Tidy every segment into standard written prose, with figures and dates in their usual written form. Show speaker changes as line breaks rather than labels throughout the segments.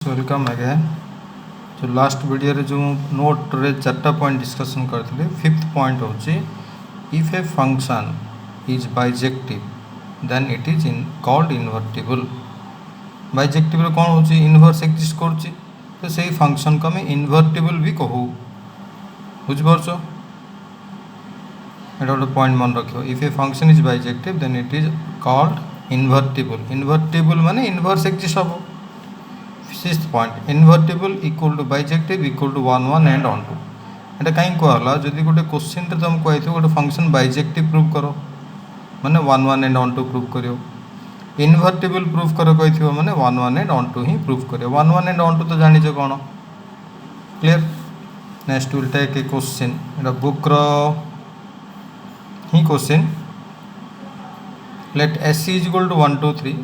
Welcome again. जो last video रे जो नोट रे चार्टा पॉइंट डिस्कशन करथिले फिफ्थ पॉइंट होची if a function is bijective then it is called invertible. Bijective रे कोन होची इनवर्स एग्जिस्ट करची तो सेही फंक्शन को हम इन्वर्टिबल भी कहू। बुझ परछो एटा गोटे पॉइंट मन रखियो। If a function is bijective then it is called invertible. Invertible माने इनवर्स एग्जिस्ट हबो। Sixth point invertible equal to bijective equal to 1 1 and onto. एटा कहीं कहला जदि गोटे क्वेश्चन रे तुम कहथि गोटे फंक्शन बाइजेक्टिव प्रूव करो माने 1 1 एंड ऑन टू प्रूव करियो। इन्वर्टिबल प्रूव करो कहथिबो माने 1 1 एंड ऑन टू ही प्रूव करियो। 1 1 एंड ऑन टू तो जानि छ कोन clear. Next will take a question एटा बुक रो ही question. Let s is equal to 1 2 3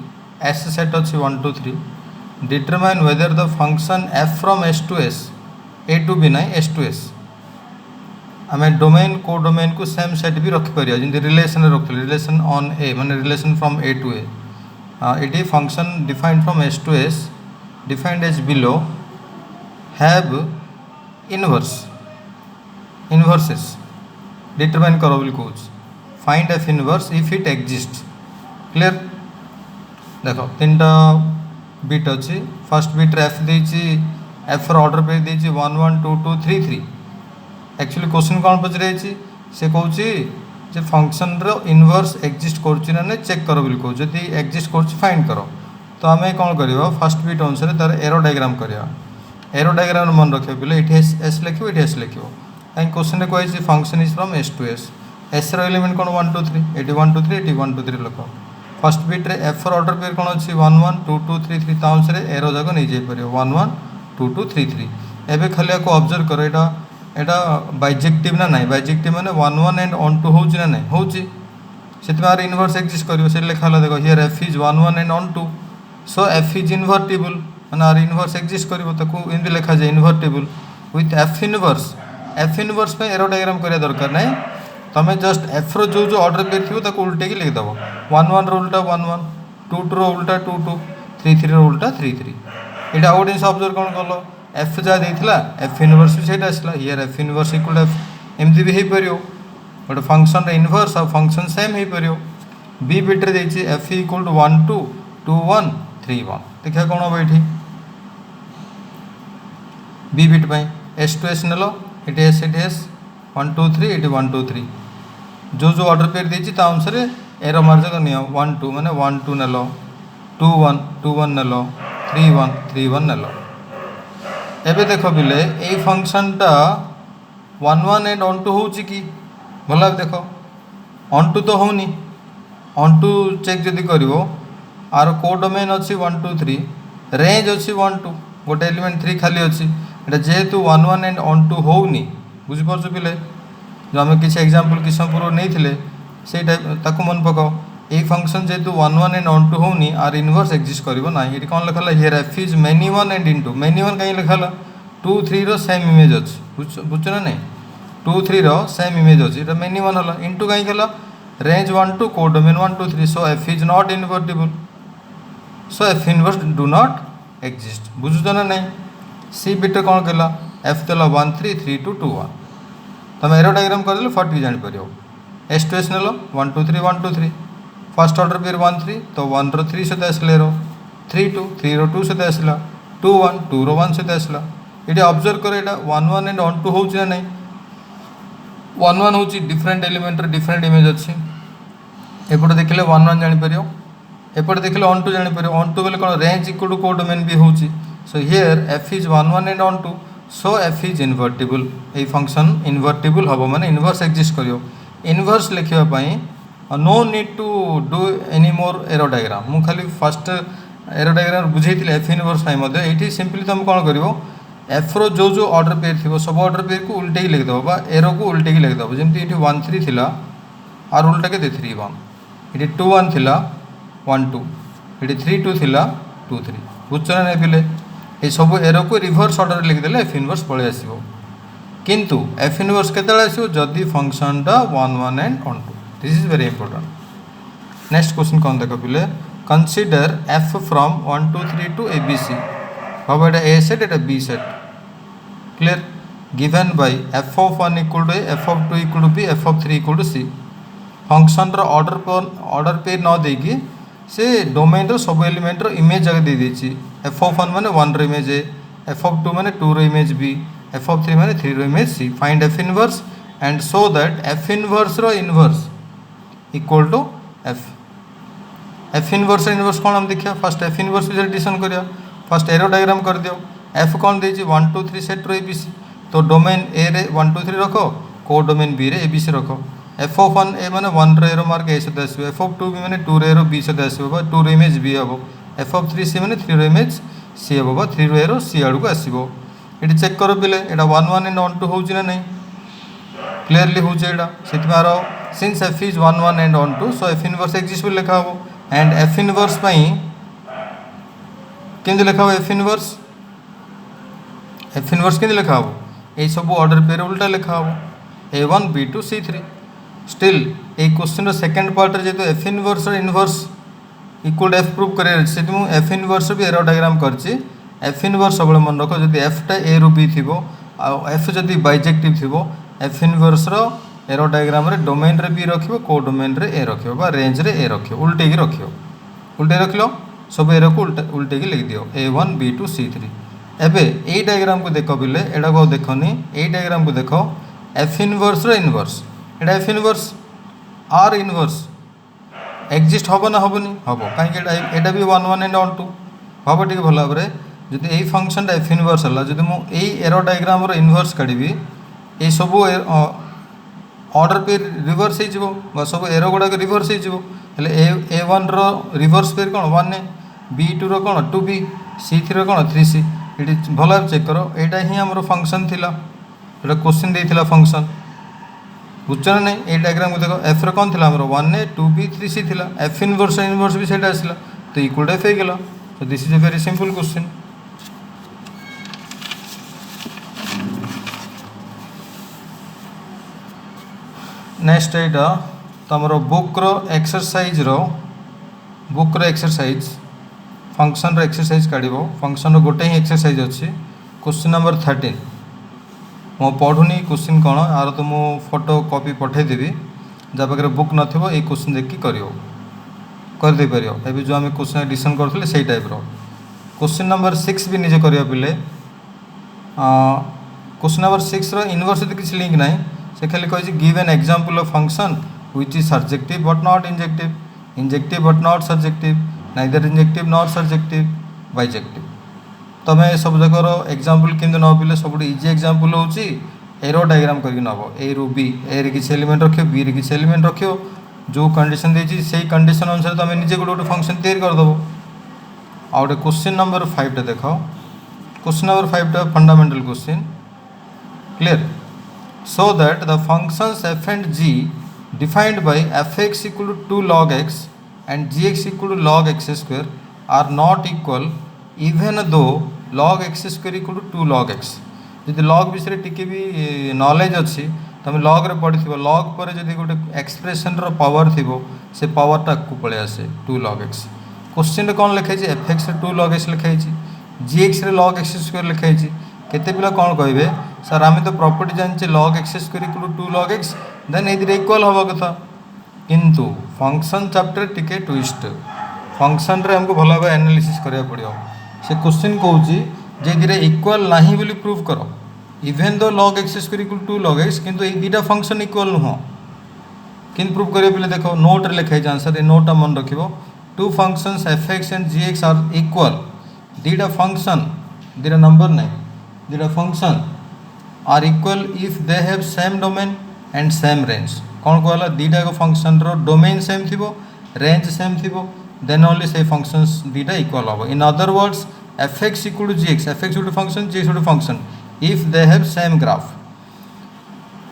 s set अछि 1 2 3 determine whether the function f from s to s a to b नहीं s to s आम डोमेन को domain को same set भी रखी पारिया जिंदे रिलेशन रख रिलेशन ऑन ए माने relation from A to A. It function defined from s to s defined as below have inverses determine करो बिल कोच find F inverse if it exist. Clear देखो तीनटा बिट अच्छी फर्स्ट बिट एफ देची F order पे देची 1 1 2 2 3 3। Actually question कौन पचरे से कहूँ जे फंक्शन रो इनवर्स एग्जिस्ट कर ना चेक करो बिल कहूँ जदि एग्जिस्ट कर फाइंड करो तो आम कौन कर फर्स्ट बिट अनुसार तार एरो डायग्राम करवा। एरो डायग्राम मन रखियो बोले ये एस लिखो ये एस लिखो कहीं क्वेश्चन कही function is from S to S. S रो एलिमेंट कौन 1 2 3 ये 1 2 3 ये 1 2 3 लिख। फर्स्ट बिट रे एफ ऑर्डर पे कौन अच्छी 1 1 2 2 3 3 ता अनुसार एरो जाक नहीं जाई परियो 1 1 2 2 3 3। एबे खाली को ऑब्जर्व करो एटा एटा बाइजेक्टिव ना नहीं बाइजेक्टिव माने 1 1 एंड ऑन टू होची ना नहीं होची सेति मार इनवर्स एग्जिस्ट करियो से लिखा हला देखो here F is 1 1 and onto so F is invertible माने आर इनवर्स एग्जिस्ट करिवो ताको इन लिखा जाय इन्वर्टिबल विथ एफ इनवर्स पे एरो डायग्राम करिया दरकार नहीं। तुम्हें जस्ट एफ रो जो ऑर्डर पेयर थी ताको उल्टे की लिखिदेव 1 1 रो उल्टा 1 1 2 2 रो उल्टा 2 2 3 3 रो उल्टा 3 3। ये आउट जिन ऑब्जर्व कौन कल एफ जहाँ देता एफ इनवर्स भी सहीटा आसला here F inverse equal F एमती भी हो पार गोटे फंक्शन इनवर्स आ फंक्शन सेम हो पार। बी बिट्रे देती एफ इक्वल टू 1 2 2 1 3 1 देखा कौन हम ये बी बिट एस टू एस नेल ये एस 1 2 3 ये 1 2 3 जो ऑर्डर पेयर देती अनुसार एरो मार्जक नियो 1 2 माने 1 2 नेल 2 1 2 1 नेल 3 1 3 1 नेल। एबे देखो बिले ए फंक्शन टा 1 1 एंड ऑन टू होची कि भला देखो ऑन टू तो होनी ऑन टू चेक जदि करिवो आर को डोमेन अच्छी 1 2 3 रेंज अच्छी 1 2 गोटे एलिमेंट 3 खाली अच्छी एटा जेहेतु 1 1 एंड ऑन टू होनी बुझिपार पिले जो आम किसी एग्जांपल किस समय पूर्व नहीं से टाइप मन पकाओ ये फंक्शन जेहेतु 1 1 एंड ऑन टू होनी आर इनवर्स एग्जिस्ट करिवो ना। ये कौन लिखा here F is many one and into many one कहीं लिखा 2 3 रो सेम इमेज अच्छी बुझ ना नहीं 2 3 रो सेम इमेज अच्छी ये मेनी वन है इनटू कहीं कला रेंज 1 2 को domain 1 2 3 so F is not invertible so F inverse do not exist बुझुच ना नहीं। सी बिट कौन कला एफ देला 1 3 3 2 2 1 तुम एरो डायग्राम करदेल फट जापर एस टू एस नेल 1 2 3 1 2 3 फर्स्ट ऑर्डर पेयर 1 3 तो 1 रो 3 सहित आसले एरो 3 2 3 रो 2 सहित आसला 2 1 2 रो 1 सहित आसला। ये ऑब्जर्व कर 1 1 एंड ऑन टू हो नहीं 1 1 हूँ डिफरेंट एलिमेंट डिफरेंट इमेज अच्छी एपटे देखिले 1 1 जापर एपटे देखिले ऑन टू जापर ऑन टू बोले कौन रेंज इक्वल टू को डोमेन भी हूँ so here F is 1 1 and onto so F is invertible. ये फंक्शन इन्वर्टिबल हम माने इनवर्स एग्जिस्ट करियो। इनवर्स लिखापी no need to do any more arrow diagram मु खाली फर्स्ट एरो डायग्राम बुझे एफ इनवर्स ये सिंपली तुम कौन कर एफ रो जो ऑर्डर पेयर थी सब ऑर्डर पेयर को उल्टे ही लिखिदेव बा एरो को उल्टे ही लिखिदेव जमी ये 1 3 थिला आर उल्टा के 3 1 ये 2 1 थिला 1 2 ये 3 2 थिला 2 3 बुझ ना नहीं पिले ये सब एरो को रिभर्स ऑर्डर लिखिदेले एफ इनवर्स पलि आसो किंतु एफ इनवर्स केतले आसो जदि फंक्शन टा 1 1 and onto this is very important. Next question कौन देख पिले consider f from 1 2 3 to A B C हम एटा ए सेट एटा B set clear given by f of 1 equal to A F of 2 equal to B F of 3 equal to C function रो order pair न देकी से domain रो सब element रो image जगह दे देछि एफ ऑफ 1 माने 1 रो इमेज ए एफ ऑफ 2 माने 2 रो इमेज बी एफ ऑफ 3 माने 3 रो image C find F inverse and show that F inverse रो inverse equal to F inverse कौन हम देखिए फर्स्ट एफ इनवर्स विषय डिस्कशन करिया फर्स्ट एरो डायग्राम कर दियो एफ कौन देछि 1 2 3 सेट रो एबीसी तो डोमेन ए रे 1 2 3 रखो को डोमेन बी रे एबीसी रखो एफ ऑफ 1 ए माने 1 रो एरो मार्क ए सहित आसीबो एफ ऑफ 2 बी माने 2 रो एरो बी सहित आसीबो बा 2 रो इमेज बी हबो एफ ऑफ 3 सी माने 3 रो इमेज सी हबो बा 3 रो एरो सी आडू को आसीबो एटी चेक करो पिले एटा 1 1 एंड 1 2 होउची ना नहीं क्लियरली होउची एटा सेति मारो since F is 1 1 and 1 2 so F inverse exist बोल लिखा हबो एंड एफ इनवर्स पई केंदे लिखा हो एफ इनवर्स केंदे लिखा हो ए सब ऑर्डर पेयर उल्टा लिखा हो a1 b2 c3 still a question रो सेकंड पार्ट रे जेतो एफ इनवर्स और इनवर्स इक्वल एफ प्रूव करे से तुम एफ इनवर्स भी एरो डायग्राम करछि एफ इनवर्स सब मन रखो जदी एफ टा ए रो बी थिबो आ एफ जदी बाइजेक्टिव थिबो एफ इनवर्स रो एरो डायग्राम रे डोमेन रे बी रखिबो को डोमेन रे ए रखिबो बा रेंज रे ए रखिबो उल्टे की रखिबो उल्टे रखलो सब एरो को उल्टे की लिख दियो a1 b2 c3 एबे ए डायग्राम को देखो बिले एडा को देखोनी ए डायग्राम को देखो एफ इनवर्स रो इनवर्स एडा F inverse are inverse exist हबो ना हबोनी हबो काहे के एडा भी 1 1 एंड 1 2 हबो ठीक भला बरे जदी एई फंक्शन एफ इनवर्स हला जदी मु एई एरो डायग्राम रो इनवर्स काढिबी ए सब ऑर्डर पे रिवर्स हो जिवो बा सब एरो गुडा के रिवर्स हो जिवो हेले a1 रो रिवर्स पेयर कोन 1 ए b2 रो कोन 2b c3 रो कोन 3c एटी भला चेक करो एटा ही हमरो फंक्शन थिला एटा क्वेश्चन देथिला फंक्शन बुझछन नै ए डायग्राम को देखो f रो कोन थिला हमरो 1 ए 2b 3c थिला f इनवर्स भी सेटा आसिला तो इक्वल f हे गेला so this is a very simple question next Etah तमरो book row exercise function row exercise काढिबो function रो गोटे ही एक्सरसाइज अछि क्वेश्चन नंबर 13 मो पढुनी क्वेश्चन कोन आरो तो मो फोटो कॉपी पठे देबी जा बगरे बुक नथिबो ए क्वेश्चन देख के करियो कर दे परियो एबे जो हम क्वेश्चन एडिशन करथले सेही टाइप रो क्वेश्चन नंबर 6 भी निजे करियो पिले क्वेश्चन नंबर 6 रो इनवर्स से किछ लिंक नाही से खाली कहि give an example of function which is surjective but not injective but not surjective neither injective not surjective bijective तमे सब जकर एग्जांपल किंतु न पिले सब इजी एग्जांपल होची एरो डायग्राम करके नबो ए रो बी ए रे किछ एलिमेंट रखियो बी रे किछ एलिमेंट रखियो जो कंडीशन देची सेही कंडीशन अनुसार तमे निजे गोटे फंक्शन तैयार कर दबो आ क्वेश्चन नंबर 5 टा देखो क्वेश्चन नंबर 5 टा fundamental question clear so that the functions f and g defined by fx equal to 2 log x and gx equal to log x square are not equal even though log x square equal to 2 log x जदि log विषय टिके भी knowledge अछि तमे log रे पढिथिबो log पर जदि गोटे एक्सप्रेशन रो पावर थिबो से पावर टा को पळे आसे 2 log x क्वेश्चन रे कोन लिखाइ छै fx रे 2 log x लिखाइ छै gx रे log x square लिखाइ छै केते पिला कोन कहबे सर आमे तो प्रॉपर्टी जानचे log x square equal to 2 log x then एदिरे इक्वल होबा कथा किंतु फंक्शन चैप्टर टिके ट्विस्ट फंक्शन रे हमको भला भाबे एनालिसिस करिया पड़ियो से क्वेश्चन कहउची जे एदिरे इक्वल नाही बोली प्रूव करो even though log x square equal to 2 log x किंतु ए दीटा फंक्शन इक्वल नुह किन प्रूव करियो पिले देखो नोट रे लिखाइ आंसर ए नोट मन रखिबो two functions fx and gx are equal दीटा फंक्शन दीटा नंबर नै दीटा function are equal if they have same domain and same range कौन कहला दीटा को फंक्शन रो डोमेन सेम थिबो रेंज सेम थिबो देन ओनली से फंक्शंस दीटा इक्वल होबो in other words fx equal to gx fx equal to function gx equal to function if they have same graph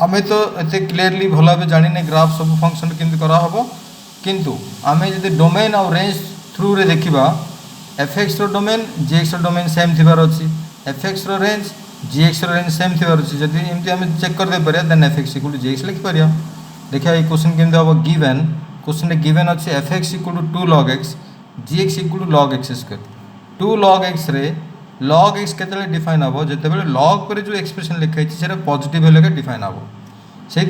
हमें तो एते क्लियरली भला बे जानि ने ग्राफ सब फंक्शन किंतु करा होबो किंतु हमें जदि डोमेन और रेंज थ्रू रे देखिबा fx रो डोमेन gx रो डोमेन सेम थिबार अछि fx रो रेंज gx रो रेंज सेम थिबार अछि जदि एमति हम चेक कर दे परिया then fx equal to gx लिख परिया देखिया ए क्वेश्चन केमते होबो गिवन क्वेश्चन रे गिवन अछि fx equal to 2 log x gx equal to log x square 2 log x रे log x केतले डिफाइन हम जितेबाला log पर जो एक्सप्रेशन लिखाई से पॉजिटिव हेल्ले डिफाइन हम से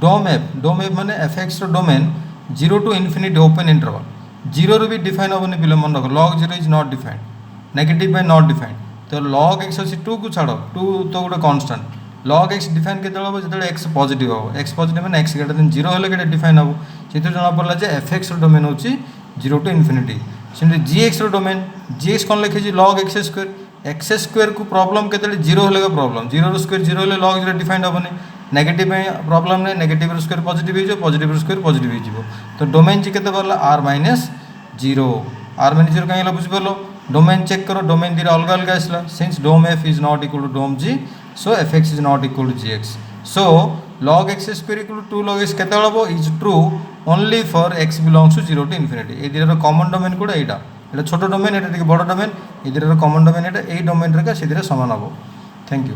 डोम एफ माने F x domain 0 to infinity open interval 0 रू भी डिफाइन हेनी पिले मन रख log 0 is not defined negative बाय नॉट डिफाइंड तो log x अच्छी 2 को छाड़ 2 तो गोटे कन्स्टांट log x डिफाइन के हम जो x पॉजिटिव हम x पॉजिटिव मैंने x ग्रेटर देन 0 हेल्ले डिफाइन हम से जना पड़ा एफ एक्स डोमेन हूँ 0 to infinity सेमती g x domain g x कौन लिखी log एक्स स्क्वेयर को प्रॉब्लम के 0 हेल्ले प्रॉब्लम 0 स्क्वेयर 0 हेल्ले log 0 डिफाइन हेनी नेगेटिव प्रॉब्लम नहीं negative square positive square positive हो तो डोमेन जी के r माइनस 0 कहीं बुझिपार डोमेन चेक करो डोमेन दीटा अलग अलग आसला since dom f is not equal to dom g so f x is not equal to ji X so log x square equal to 2 log x केते हम is true only for x belongs to 0 to infinity ए दीटार common domain कोड़ा एटा एटा छोटो domain एटा टिके बड़ डोमेन ए दीटार कॉमन डोमेन एटा ए डोमेन रे का से दीटा समान हम थैंक यू।